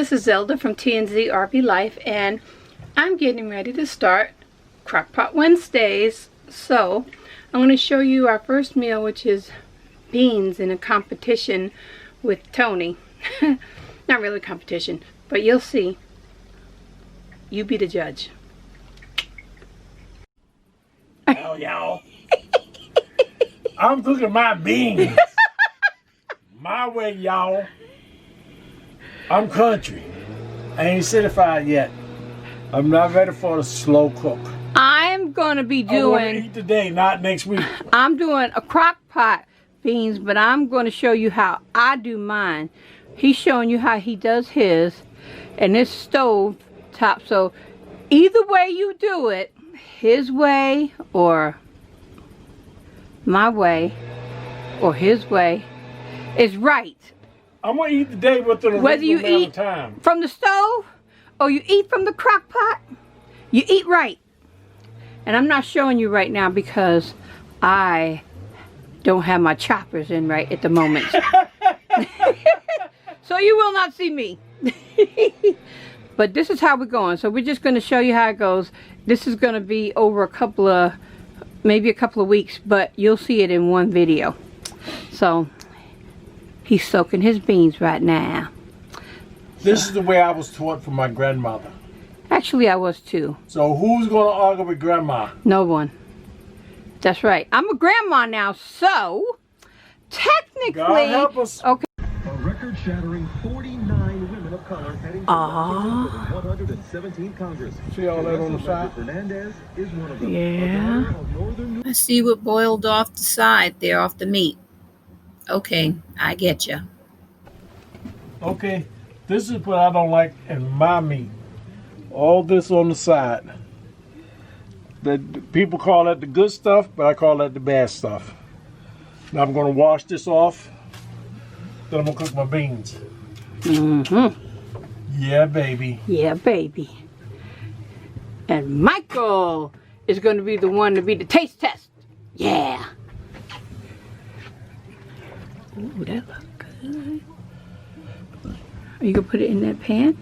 this is Zelda from TandZRVLife, and I'm getting ready to start Crockpot Wednesdays. So I'm going to show you our first meal, which is beans in a competition with Tony. Not really competition, but you'll see. You be the judge. Hell, y'all. I'm cooking my beans. My way, y'all. I'm country. I ain't certified yet. I'm not ready for the slow cook. I'm going to be doing... I want to eat today, not next week. I'm doing a crock pot beans, but I'm going to show you how I do mine. He's showing you how he does his, and this stove top. So either way you do it, his way or my way or his way, is right. I'm going to eat today within a whether you reasonable amount eat of time. from the stove or you eat from the crock pot, you eat right. And I'm not showing you right now because I don't have my choppers in right at the moment. So you will not see me. But this is how we're going. So we're just going to show you how it goes. This is going to be over maybe a couple of weeks, but you'll see it in one video. So he's soaking his beans right now. This is the way I was taught from my grandmother. Actually, I was too. So who's going to argue with grandma? No one. That's right. I'm a grandma now, so technically... God help us. Okay. A record-shattering 49 women of color heading to the 117th Congress. See all that on the side? Fernandez is one of them. Yeah. I see what boiled off the side there, off the meat. Okay, I get you. Okay, this is what I don't like in my meat. All this on the side. The people call that the good stuff, but I call that the bad stuff. Now I'm going to wash this off. Then I'm going to cook my beans. Mm-hmm. Yeah, baby. Yeah, baby. And Michael is going to be the one to be the taste test. Yeah. Ooh, that looks good. Are you going to put it in that pan?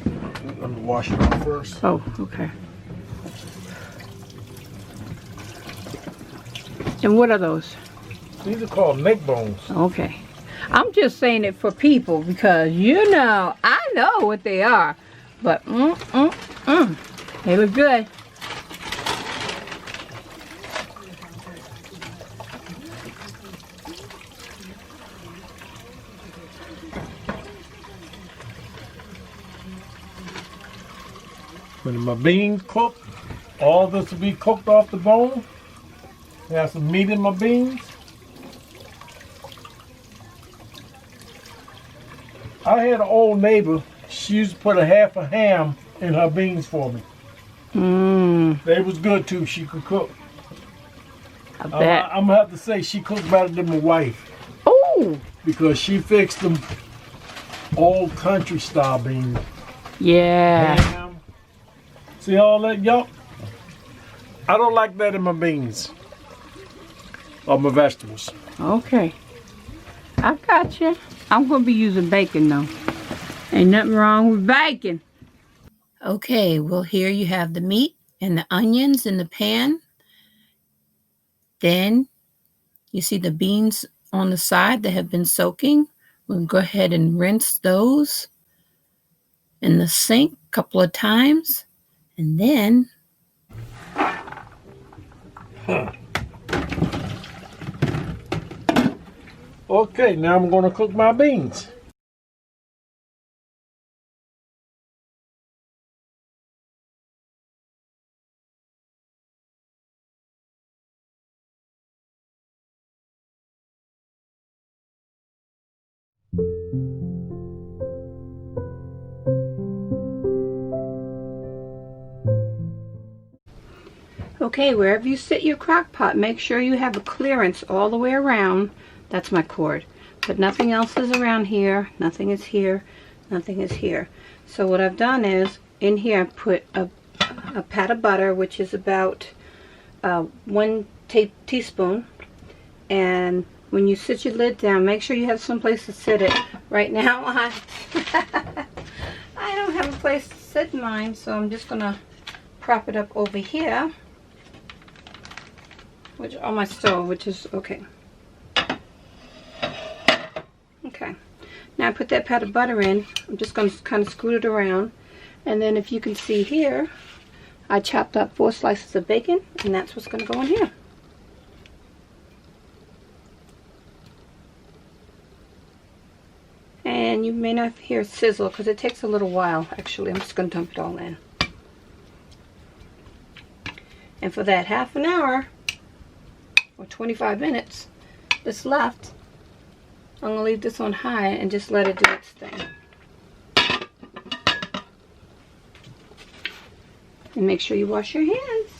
I'm going to wash it off first. Oh, okay. And what are those? These are called neck bones. Okay. I'm just saying it for people because, you know, I know what they are. But, they look good. When my beans cook, all this will be cooked off the bone. I have some meat in my beans. I had an old neighbor, she used to put a half a ham in her beans for me. They was good too, she could cook. I bet. I'm gonna have to say she cooked better than my wife. Oh! Because she fixed them old country style beans. Yeah. Ham. See all that, yup? I don't like that in my beans. Or my vegetables. Okay. I got you. I'm going to be using bacon, though. Ain't nothing wrong with bacon. Okay, well, here you have the meat and the onions in the pan. Then you see the beans on the side that have been soaking. We'll go ahead and rinse those in the sink a couple of times. And then... Okay, now I'm going to cook my beans. Okay, wherever you sit your crock pot, make sure you have a clearance all the way around. That's my cord. But nothing else is around here. Nothing is here. Nothing is here. So what I've done is, in here I put a pat of butter, which is about 1 teaspoon. And when you sit your lid down, make sure you have some place to sit it. Right now don't have a place to sit mine, so I'm just gonna prop it up over here, which on my stove, which is okay. Okay, now I put that pat of butter in. I'm just gonna kind of scoot it around, and then if you can see here, I chopped up 4 slices of bacon, and that's what's gonna go in here. And you may not hear sizzle because it takes a little while. Actually, I'm just going to dump it all in. And for that half an hour or 25 minutes that's left, I'm going to leave this on high and just let it do its thing. And make sure you wash your hands.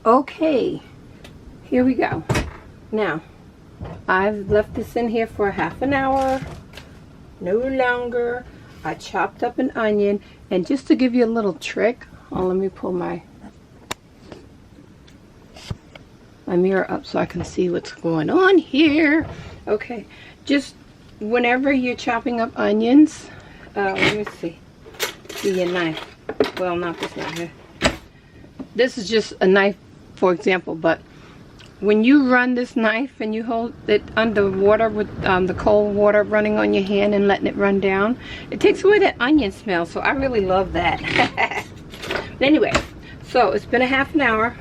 Okay, here we go. Now, I've left this in here for a half an hour, no longer. I chopped up an onion, and just to give you a little trick, let me pull my mirror up so I can see what's going on here. Okay, just whenever you're chopping up onions, let me see your knife. Well, not this knife here. This is just a knife, for example, but when you run this knife and you hold it under water with the cold water running on your hand and letting it run down, it takes away that onion smell, so I really love that. But anyway, so it's been a half an hour.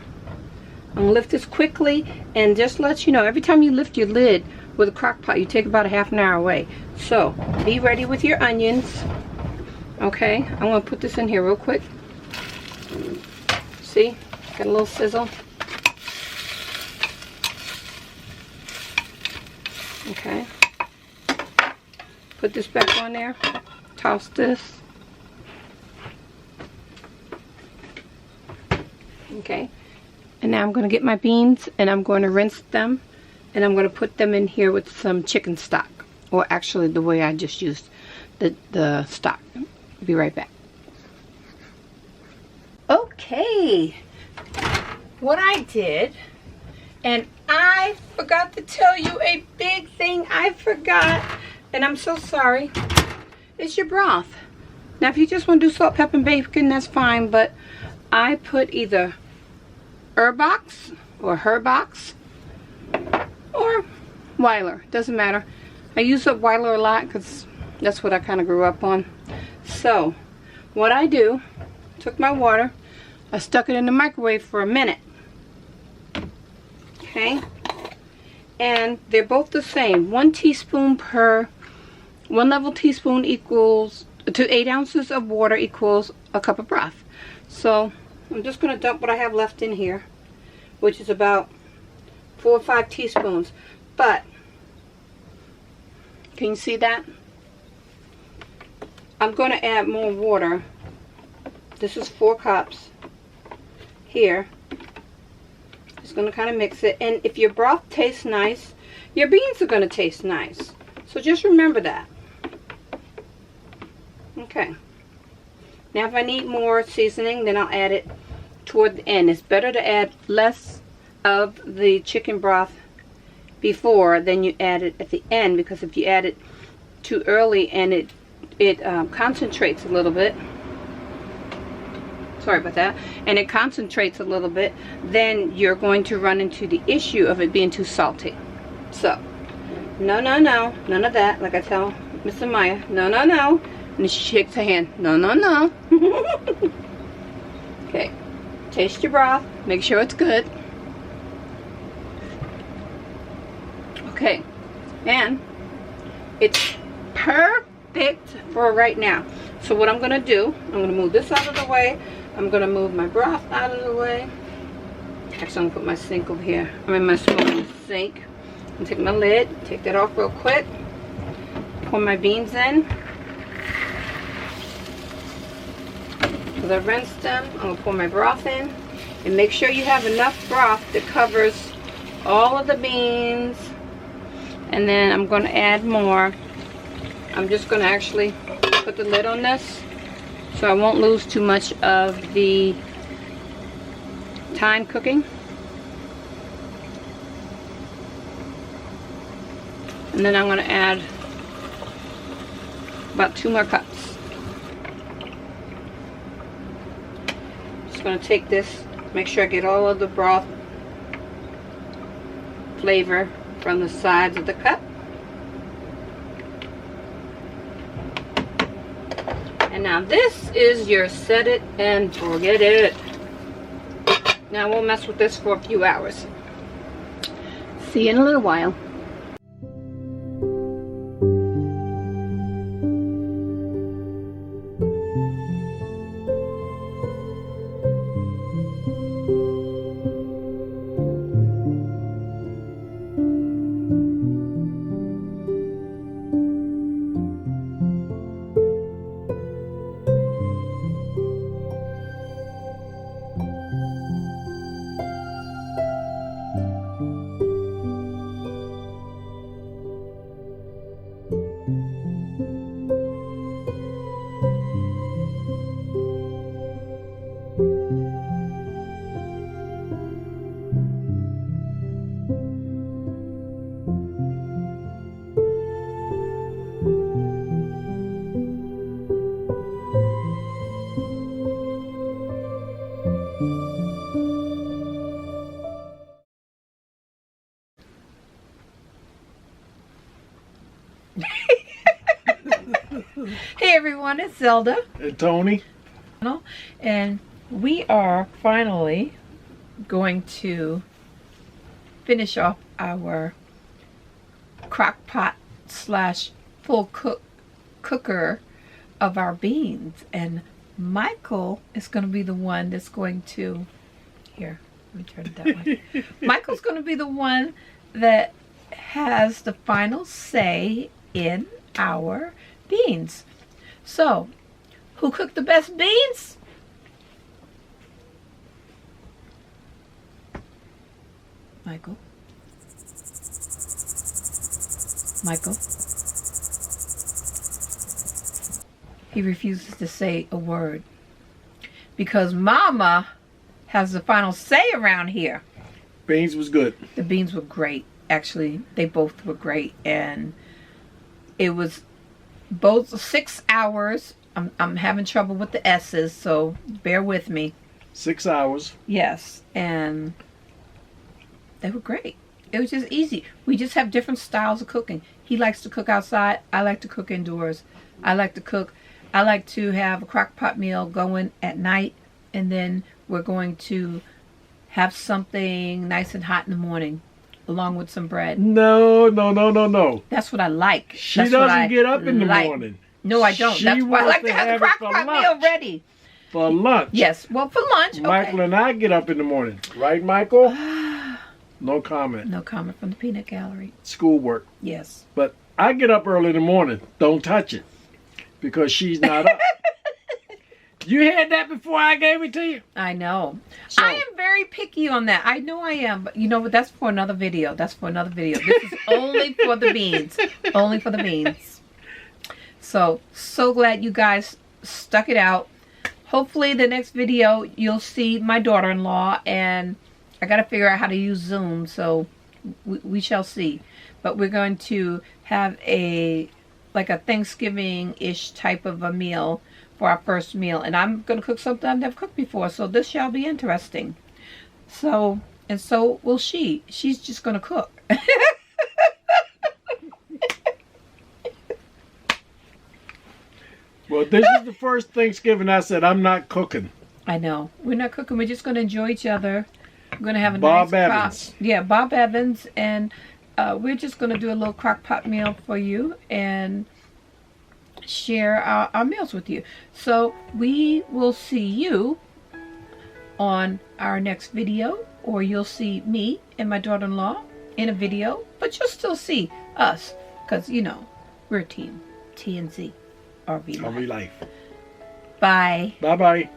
I'm going to lift this quickly and just let you know, every time you lift your lid with a crock pot, you take about a half an hour away. So, be ready with your onions. Okay, I'm going to put this in here real quick. See, got a little sizzle. Okay, put this back on there, toss this. Okay, and now I'm going to get my beans and I'm going to rinse them, and I'm going to put them in here with some chicken stock, or actually the way I just used the stock. Be right back. Okay, what I did, and I forgot to tell you a big thing I forgot, and I'm so sorry, it's your broth. Now if you just want to do salt, pepper, and bacon, that's fine, but I put either Herbox or Herbox or Weiler, doesn't matter. I use up Weiler a lot because that's what I kind of grew up on. So what I do, took my water, I stuck it in the microwave for a minute. Okay, and they're both the same. 1 teaspoon per, 1 level teaspoon equals to 8 ounces of water equals a cup of broth. So I'm just going to dump what I have left in here, which is about 4 or 5 teaspoons. But can you see that? I'm going to add more water. This is 4 cups here. Just going to kind of mix it, and if your broth tastes nice, your beans are going to taste nice, so just remember that. Okay, now if I need more seasoning, then I'll add it toward the end. It's better to add less of the chicken broth before than you add it at the end, because if you add it too early and it concentrates a little bit, sorry about that, and it concentrates a little bit, then you're going to run into the issue of it being too salty. So no, none of that. Like I tell Miss Amaya, no, and she shakes her hand, no. Okay, taste your broth, make sure it's good. Okay, and it's perfect for right now. So what I'm going to do, I'm going to move this out of the way. I'm going to move my broth out of the way. Actually, I'm gonna put my sink over here. I'm in my smoking sink. And take my lid, take that off real quick. Pour my beans in. Because I rinsed them, I'm gonna pour my broth in. And make sure you have enough broth that covers all of the beans. And then I'm gonna add more. I'm just gonna actually put the lid on this so I won't lose too much of the time cooking. And then I'm going to add about 2 more cups. Just going to take this, make sure I get all of the broth flavor from the sides of the cup. And now this is your set it and forget it. Now we'll mess with this for a few hours. See you in a little while. Hey everyone, it's Zelda And Tony. and we are finally going to finish off our crockpot slash full cooker of our beans, and Michael is going to be the one that's going to let me turn it that way. Michael's going to be the one that has the final say in our beans. So, who cooked the best beans? Michael. He refuses to say a word because Mama has the final say around here. Beans was good. The beans were great. Actually, they both were great, and it was both 6 hours. I'm having trouble with the S's, so bear with me. 6 hours. Yes, and they were great. It was just easy. We just have different styles of cooking. He likes to cook outside. I like to cook indoors. I like to have a crock pot meal going at night, and then we're going to have something nice and hot in the morning, along with some bread. No. That's what I like. She doesn't get up in the morning. No, I don't. That's why I like to have the crock pot meal ready. For lunch. Yes, well, for lunch. Michael and I get up in the morning. Right, Michael? No comment. No comment from the peanut gallery. Schoolwork. Yes. But I get up early in the morning. Don't touch it. Because she's not up. You had that before I gave it to you? I know. So, I am very picky on that. I know I am, but you know what? That's for another video. This is only for the beans. Only for the beans. So glad you guys stuck it out. Hopefully the next video you'll see my daughter-in-law, and I got to figure out how to use Zoom, so we shall see. But we're going to have like a Thanksgiving-ish type of a meal for our first meal, and I'm going to cook something I've never cooked before, so this shall be interesting. So will she. She's just going to cook. well, this is the first Thanksgiving I said I'm not cooking. I know. We're not cooking. We're just going to enjoy each other. We're going to have a Bob nice Evans. Yeah, Bob Evans, and we're just going to do a little crock pot meal for you and share our meals with you. So we will see you on our next video. or you'll see me and my daughter-in-law in a video, but you'll still see us because, you know, we're a team. TandZRVLife. RV life. Bye. Bye-bye.